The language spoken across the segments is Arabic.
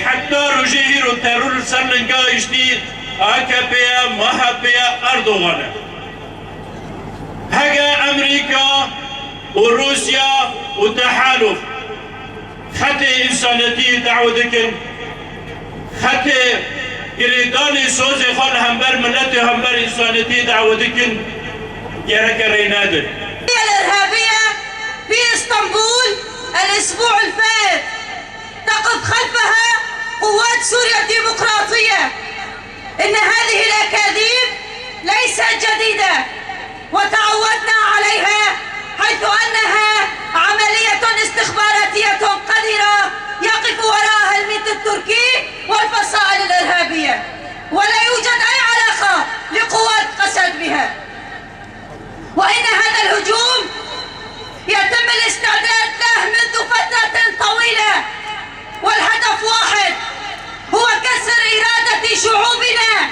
حتى رجير الترور سرنقا يشتي AKP'ye, MHP'ye, Erdoğan'a. هجا أمريكا وروسيا وتحالف حتى إنسانيتي دعوتكن حتى إريداني سوزي خال همبر ملتي همبر إنسانيتي دعوتكن يرك رينادر. الإرهابية في اسطنبول الأسبوع الفات تقف خلفها قوات سوريا الديمقراطية. إن هذه الأكاذيب ليست جديدة وتعودنا عليها، حيث أنها عملية استخباراتية قذرة يقف وراءها الميت التركي والفصائل الإرهابية، ولا يوجد أي علاقة لقوات قسد بها. وإن هذا الهجوم يتم الاستعداد له منذ فترة طويلة، والهدف واحد هو كسر إرادة شعوبنا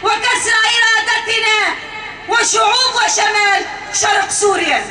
وكسر إرادتنا وشعوب وشمال شرق سوريا.